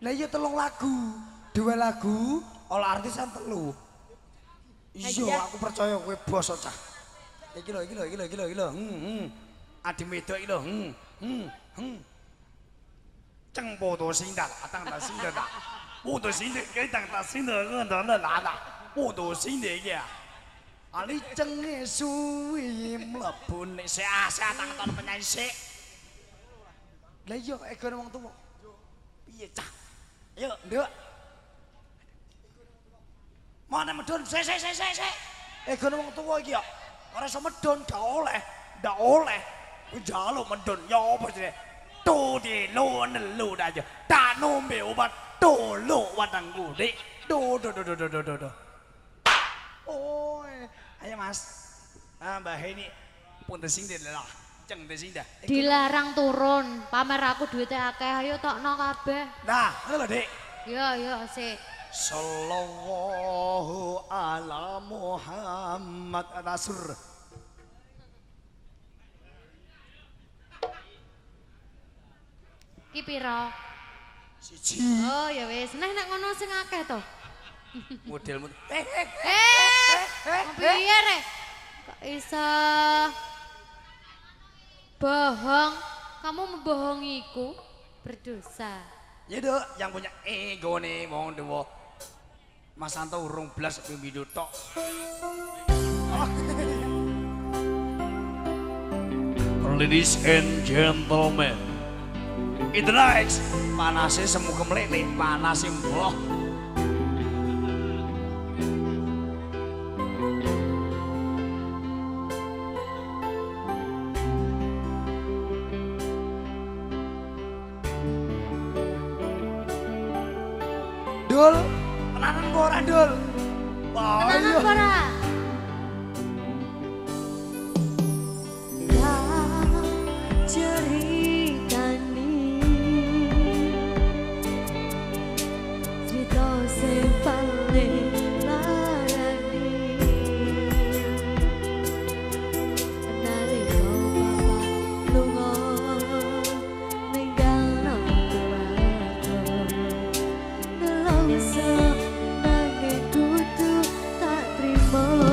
Lah iya 3 lagu. 2 lagu, olah artisan 3. Iya, aku percaya kowe basa cah. Iki lho. Adi wedok iki lho. Ceng podo sinda, atang ta sinda ta. Podo sinda ke tang ta sinda ke ta na la ta. Podo sinda iki. Ali cenge suwi mlebu nek sik atang ton penyanyi sik. Lah iya egone wong tuwa. Piye cah? Ayo, Nduk. Mana medun sik. Egone wong tuwa iki ya. Ora iso medun gak oleh. Njaluk medun ya apa sih? Tu di lo nelu aja. Tak nombe obat tu lo wadang gede. Do. Oh, ayo Mas. Mbah ini pun tesing deh lah. Ceng tesing dah. Dilarang turun, pamer aku duitnya akeh, ayo tokno kabeh. Nah, ngono lho, Dik. Iya, sik. Sallallahu ala Muhammad Rasul. Ki pira? Siji. Oh, ya wis. Nek ngono sing akeh to. Model. Piye rek? Kok iso bohong? Kamu membohongiku berdosa. Ya Dok, yang punya ego nih wong dewa. Mas Santo urung blas pimpindo tok. Ladies and gentlemen, it likes panasnya semu kemlene, panasnya mbloh. Dul, tenanan kok ora Dul? Tenanan ora? Ceritani cerita sing paling larani nalika bapak lunga ninggalno keluarga nelongso nanging kudu tak trimo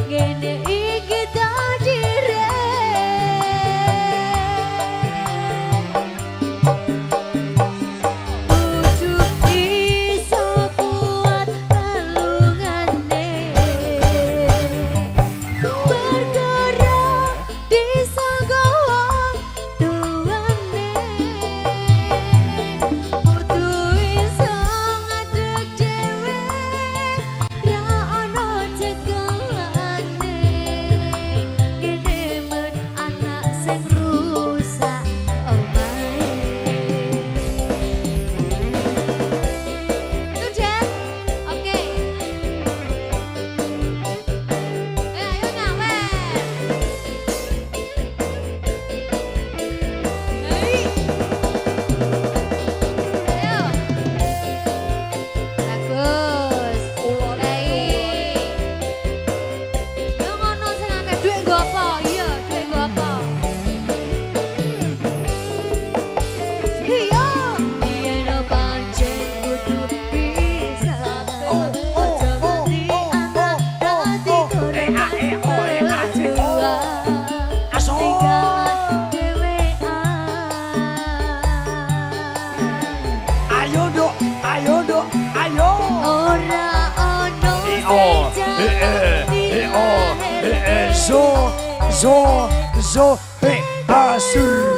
ngene iki dadi kudu iso kuat kalungane bergerak disangka wong tuane kudu iso ngadeg dhewe ra ono cekelane kene men anak sing rusak omahe itu Jen oke ayo nyawe hei ayo bagus baik yo ngono sing akeh dhuwit nggo apa iya dhuwit nggo apa iya yen pancen kudu bisa aja nganti anak dadi korban tua Aso. tinggal dhewean Ayo dok, ayo dok, ayo. ora ono Zo, zo, zo, asur.